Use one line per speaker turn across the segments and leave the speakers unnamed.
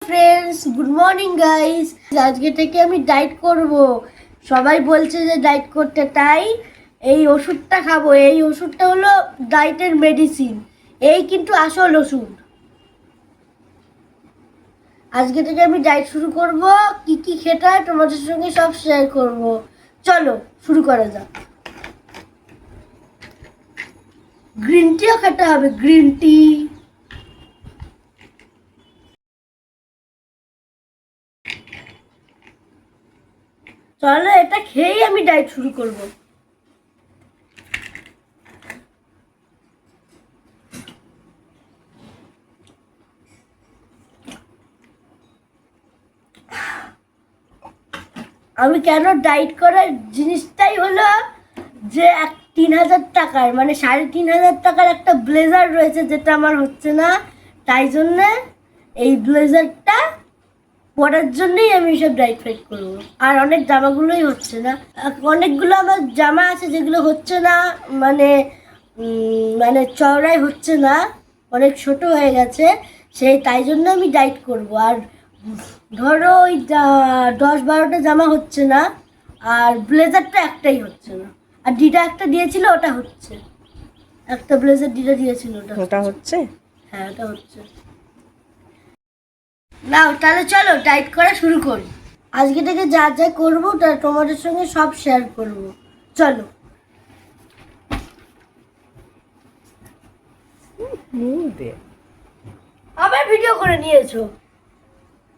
Friends, good morning guys. আজকে থেকে আমি ডায়েট করব। সবাই বলছে যে ডায়েট করতে, তাই এই ওষুধটা খাবো। এই ওষুধটা হলো ডায়েটের মেডিসিন। এই কিন্তু আসল ওষুধ। আজকে থেকে আমি ডায়েট শুরু করব। কি কি খেতে হয় তোমাদের সঙ্গে সব শেয়ার করব। চলো শুরু করা যাক। গ্রিন টিও খেতে হবে, গ্রিন টি। চলো এটা খেয়েই আমি ডায়েট শুরু করব। আমি কেন ডায়েট করার জিনিসটাই হলো যে 3,000 টাকার মানে 3,500 টাকার একটা ব্লেজার রয়েছে, যেটা আমার হচ্ছে না। তাই জন্যে এই ব্লেজারটা পরার জন্যই আমি সব ডায়েট ফাইট করবো। আর অনেক জামাগুলোই হচ্ছে না। অনেকগুলো আমার জামা আছে যেগুলো হচ্ছে না, মানে মানে চওড়াই হচ্ছে না, অনেক ছোট হয়ে গেছে। তাই জন্য আমি ডায়েট করব। আর ধরো ওই 10-12টা জামা হচ্ছে না, আর ব্লেজারটা একটাই হচ্ছে না। আর ডিটা একটা দিয়েছিল, ওটা হচ্ছে। একটা ব্লেজার ডিটা দিয়েছিল, ওটা হচ্ছে। হ্যাঁ, ওটা হচ্ছে। নাও তাহলে চলো ডায়েট করা শুরু করি। আজকে থেকে যা যা করবো তা তোমাদের সঙ্গে সব শেয়ার করব। চলো। আবার ভিডিও করে নিয়েছো?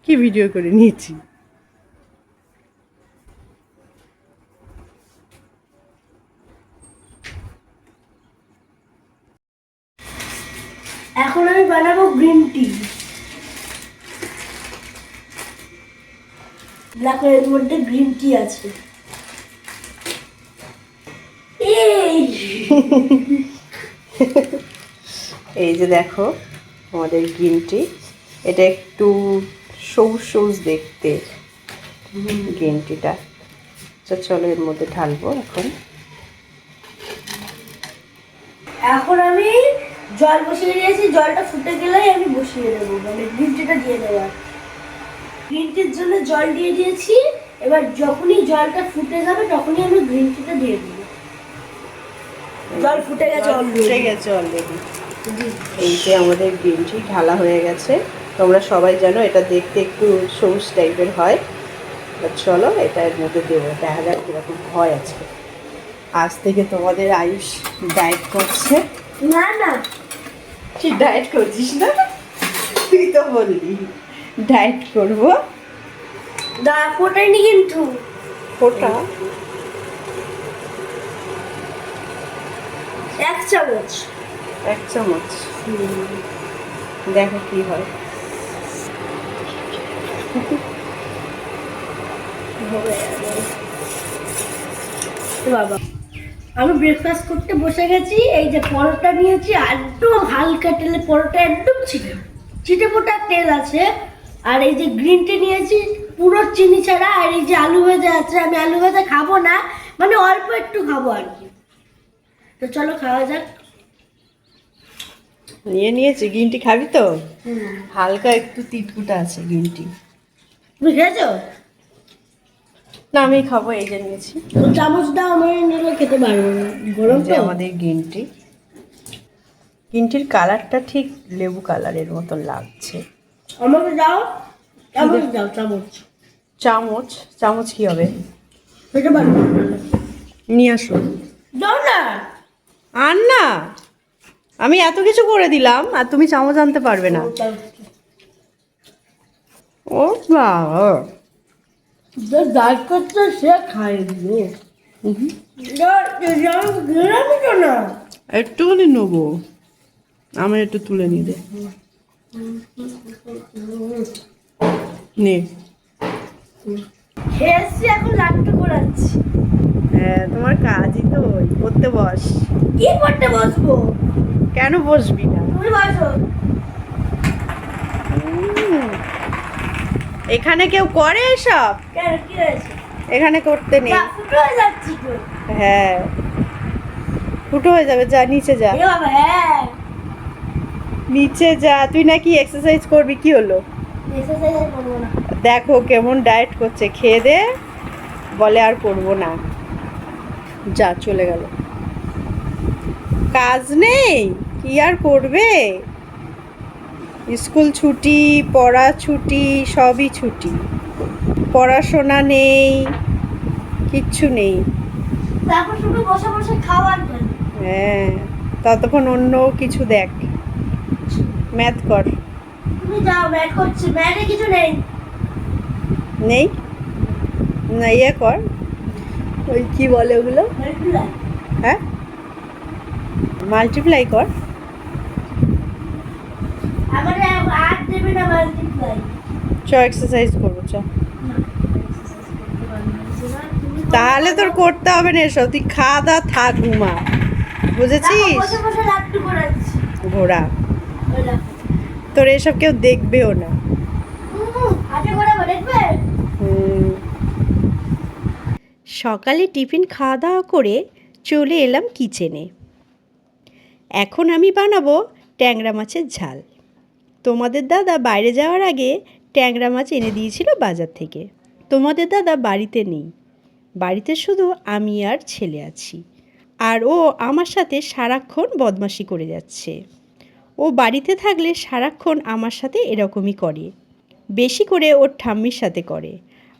কি ভিডিও করে নিয়েছি?
এখন আমি বানাবো গ্রিন টি। দেখো এর মধ্যে গ্রিন টি আছে।
এই যে দেখো আমাদের গ্রিন টি। এটা একটু সবুজ সবুজ দেখতে গ্রিন টিটা। চলো এর মধ্যে ঢালবো এখন।
এখন আমি জল বসিয়ে দিয়েছি। জলটা ফুটে গেলেই আমি বসিয়ে দেবো, মানে গ্রিন টিটা দিয়ে দেবো। গ্রিন টির জন্য জল দিয়ে দিয়েছি। এবার যখনই জলটা ফুটে যাবে তখনই আমি গ্রিন টিটা দিয়ে দেবো। জল ফুটে গেছে
অলরেডি। এই যে আমাদের গ্রিন টি ঢালা হয়ে গেছে। তোমরা সবাই জানো এটা দেখতে একটু সবুজ টাইপের হয়। চলো এটা এর মধ্যে দেবো, দেখা যাক কিরকম হয় আজকে। আজ থেকে তোমাদের আয়ুষ ডায়েট করছে।
না না,
তুই ডায়েট করছিস না? তুই তো বললি ডায়েট করবো।
ফোটাইনি কিন্তু।
ফোটা
1 চামচ।
1 চামচ। দেখো কি হয়।
বাবা, আমি ব্রেকফাস্ট করতে বসে গেছি। এই যে পরোটা নিয়েছি, একদম হালকা তেলে পরোটা, একদম ছিটে ফোটা তেল আছে। আর এই যে গ্রিন টি নিয়েছি পুরো চিনি ছাড়া। আর এই যে আলু ভাজা আছে, আমি আলু ভাজা খাবো না, মানে অল্প একটু খাবো আর কি। তো চলো খাওয়া যাক।
নিয়েছি গ্রিন টি। খাবি তো? হালকা একটু তিতকুটা আছে গ্রিন টি।
তুমি খেয়েছো?
না, আমি খাবো। এই যে নিয়েছি।
চামচ দাও, আমার নিলে খেতে পারবো না, গরম তো।
আমাদের গ্রিন টি। গ্রিন টির কালারটা ঠিক লেবু কালারের মতন লাগছে।
আমাকে দাও, চামচ দাও, চামচ।
চামচ? চামচ কি হবে?
খেতে পারবো না।
নিয়ে আসো।
দাও না।
আর না, আমি এত কিছু করে দিলাম আর তুমি চামচ আনতে পারবে না? ও বাবা,
ডায়েট করতে সে খাই দিও। না
একটুখানি নেবো। আমার একটু তুলে নিয়ে দে। নে।
খেয়েছি, এখন লাট্টু করাচ্ছি।
হ্যাঁ, তোমার কাজই তো ওই। পড়তে বস।
কি করতে বসবো?
কেন বসবি না?
তুমি বসো।
এখানে কেউ করে এসব?
কেন, কি হয়েছে?
এখানে করতে নেই।
ফুটো হয়ে যাচ্ছি তো।
হ্যাঁ, ফুটো হয়ে যাবে। যা নিচে যা।
বাবা, হ্যাঁ
নিচে যা। তুই নাকি এক্সারসাইজ করবি? কি হলো?
এক্সারসাইজ আর করবো না।
দেখো কেমন ডায়েট করছে, খেয়ে দে বলে আর করবো না, যা চলে গেল। কাজ নেই, কি আর করবে, স্কুল ছুটি, পড়া ছুটি, সবই ছুটি, পড়াশোনা নেই, কিচ্ছু নেই।
তারপর শুধু বসে বসে খাওয়ার করে।
হ্যাঁ, ততক্ষণ অন্য কিছু দেখ, ম্যাথ কর।
তুমি যাও, ম্যাথ করছি, ম্যাথে কিছু নেই।
নেই না, ইয়ে কর, ওই কি বলে ওগুলো,
Multiply।
হ্যাঁ মাল্টিপ্লাই কর।
আমারে আর দেবে না মাল্টিপ্লাই।
চ এক্সারসাইজ করবো চ। তাহলে তোর করতে হবে না এসব, তুই খা দা থাক ঘুমা, বুঝেছিস?
বসে বসে লাট্টু করাচ্ছি।
ঘোড়া,
ওই দেখো।
তোর এসব কেউ দেখবেও না।
হাতে করে দেখবে?
সকালে টিফিন খাওয়া দাওয়া করে চলে এলাম কিচেনে। এখন আমি বানাবো ট্যাংরা মাছের ঝাল। তোমাদের দাদা বাইরে যাওয়ার আগে ট্যাংরা মাছ এনে দিয়েছিল বাজার থেকে। তোমাদের দাদা বাড়িতে নেই, বাড়িতে শুধু আমি আর ছেলে আছি, আর ও আমার সাথে সারাক্ষণ বদমাশি করে যাচ্ছে। ও বাড়িতে থাকলে সারাক্ষণ আমার সাথে এরকমই করে, বেশি করে ওর ঠাম্মির সাথে করে।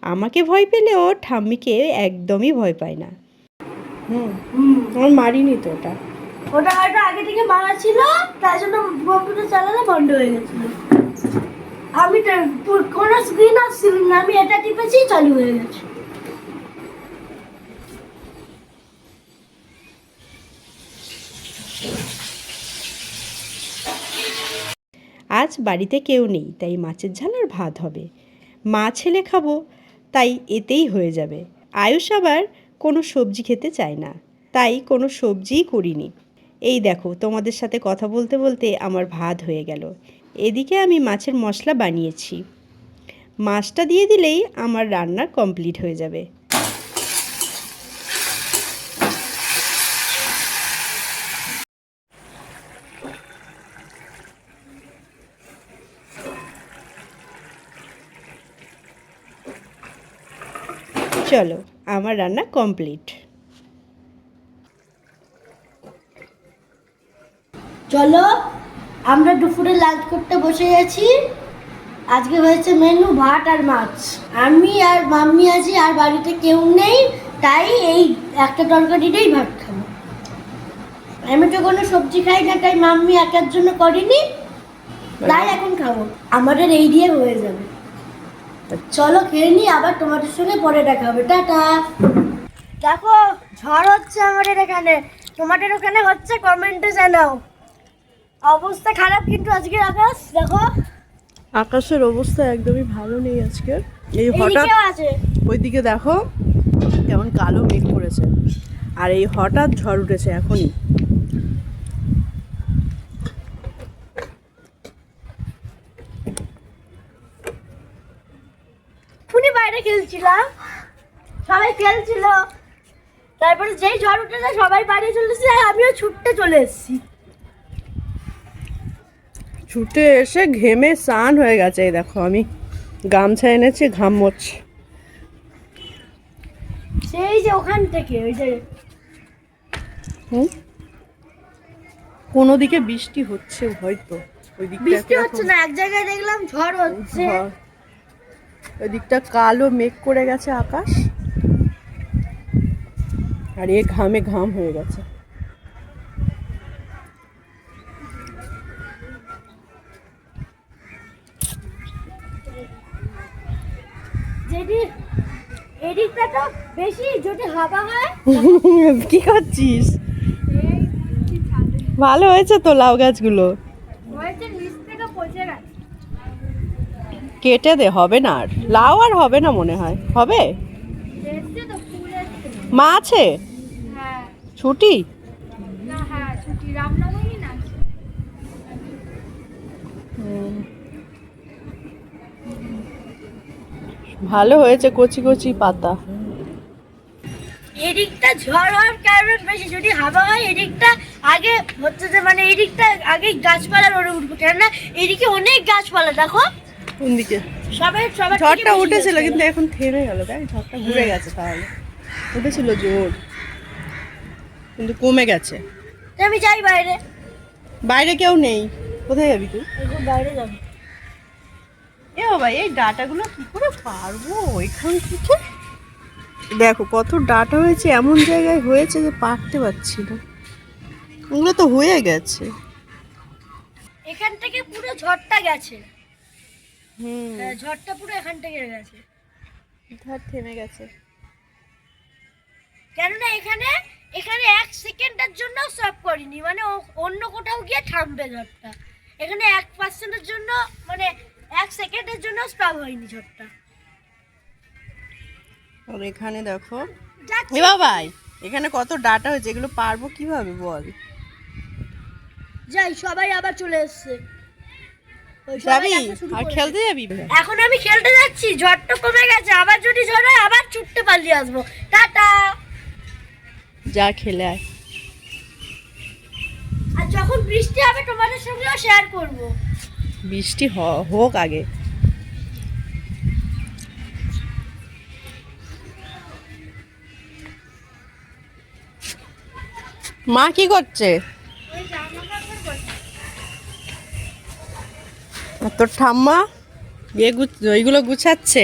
আমাকে ভয় পেলে ও ঠাম্মিকে একদমই ভয় পায় না। আমার মারিনি তো ওটা।
ওটা হয়তো আগে থেকে মারা ছিল, তাই জন্য কম্পিউটার চালানো বন্ধ হয়ে গেছিল। আমি কোনো স্ক্রিন আসছিল না, আমি এটা টিপেছি, চালু হয়ে গেছে।
আজ বাড়িতে কেউ নেই, তাই মাছের ঝাল আর ভাত হবে। মা ছেলে খাবো, তাই এতেই হয়ে যাবে। আয়ুষ আবার কোনো সবজি খেতে চায় না, তাই কোনো সবজিই করিনি। এই দেখো, তোমাদের সাথে কথা বলতে বলতে আমার ভাত হয়ে গেল। এদিকে আমি মাছের মশলা বানিয়েছি, মাছটা দিয়ে দিলেই আমার রান্না কমপ্লিট হয়ে যাবে। চলো, আমার রান্না কমপ্লিট।
চলো, আমরা দুপুরে লাঞ্চ করতে বসে গেছি। আজকে হয়েছে মেনু ভাত আর মাছ। আমি আর মাম্মি আছি, আর বাড়িতে কেউ নেই, তাই এই একটা তরকারিটাই ভাত খাবো। আমি তো কোনো সবজি খাই না, তাই মাম্মি একার জন্য করিনি, তাই এখন খাবো। আমাদের এই দিয়ে হয়ে যাবে। চলো খেয়ে নি, আবার তোমাদের সঙ্গে পরে দেখা হবে। টাটা। দেখো, ঝড় হচ্ছে আমাদের এখানে, তোমাদের ওখানে হচ্ছে কমেন্টে জানাও। অবস্থা খারাপ কিন্তু আজকের আকাশ দেখো।
আকাশের অবস্থা একদমই ভালো নেই আজকে। এই হঠাৎ
এইদিকেও আছে।
ওইদিকে দেখো কেমন কালো মেঘ করেছে, আর এই হঠাৎ ঝড় উঠেছে এখনই।
এখনই বাইরে খেলছিলাম, সবাই খেলছিল, তারপরে যেই ঝড় উঠেছে সবাই বাড়ি চলেছে, আর আমিও ছুটতে চলে এসেছি।
ছুটে এসে ঘেমে স্নান হয়ে গেছে। এই দেখো আমি গামছা এনেছি, ঘাম মোচ্ছে।
সেই যে ওখান থেকে ওই যে
কোনো দিকে বৃষ্টি হচ্ছে হয়তো, ওই দিকটা
বৃষ্টি হচ্ছে না, এক জায়গায় দেখলাম ঝড় হচ্ছে।
ওই দিকটা কালো মেঘ করে গেছে আকাশ, আর এ ঘামে ঘাম হয়ে গেছে।
যদি এদিকটা তো বেশি যদি হাওয়া হয়।
কি করছিস? ভালো হয়েছে তো লাউ গাছগুলো, কেটে দে, হবে না আর লাউ, আর হবে না মনে হয়। হবে? মা আছে ছুটি? ভালো হয়েছে, কচি কচি পাতা।
এদিকটা ঝড় হওয়ার কারণ বেশি, যদি হাওয়া হয় এদিকটা আগে হচ্ছে যে মানে এদিকটা আগে গাছপালা রড়ে উঠবে, কেননা এদিকে অনেক গাছপালা দেখো।
কোন দিকে?
সবাই সবার থেকে
ঝড়টা
বেশি
উঠেছিল
গেছে।
কিন্তু এখন থেমে গেল, তাই ঝড়টা ঘুরে গেছে, তাহলে উঠেছিল জোর কিন্তু কমে গেছে।
তো আমি যাই বাইরে।
বাইরে কেউ নেই, কোথায় যাবি তুই?
এখন বাইরে যাবো।
এ বাবা, এই ডাটাগুলো কি করে পারবো এখান থেকে? দেখো কত ডাটা হয়েছে, এমন জায়গায় হয়েছে যে পারতে পারছি না। ওগুলো তো হয়ে গেছে।
এখান থেকে পুরো ঝড়টা গেছে।
হুম,
হ্যাঁ, ঝড়টা পুরো এখান থেকে গেছে।
ধার থেমে গেছে।
কেননা এখানে এখানে 1 সেকেন্ডের জন্য স্টপ করিনি, মানে অন্য কোথাও গিয়ে থামবে ঝড়টা। এখানে 1% জন্য, মানে 1 সেকেন্ডের জন্য স্টপ হয়নি ঝড়টা।
আর এখানে দেখো,
যাচ্ছি।
এ বাবাই, এখানে কত ডাটা হয়েছে, এগুলো পারবো কিভাবে বল?
যাই, সবাই আবার চলে এসছে। ওই সবাই
যাবি
আসা শুরু
আর
করেছে।
খেলতে যাবি?
এখন আমি খেলতে যাচ্ছি, ঝড়টা কমে গেছে, আবার যদি ঝড় হয় আবার ছুটতে পালিয়ে আসবো। টাটা।
যা খেলে আয়।
আর যখন বৃষ্টি হবে তোমাদের সঙ্গেও শেয়ার করব।
বৃষ্টি হোক আগে। মা কি করছে? আর তোর ঠাম্মা ওইগুলো গুছাচ্ছে।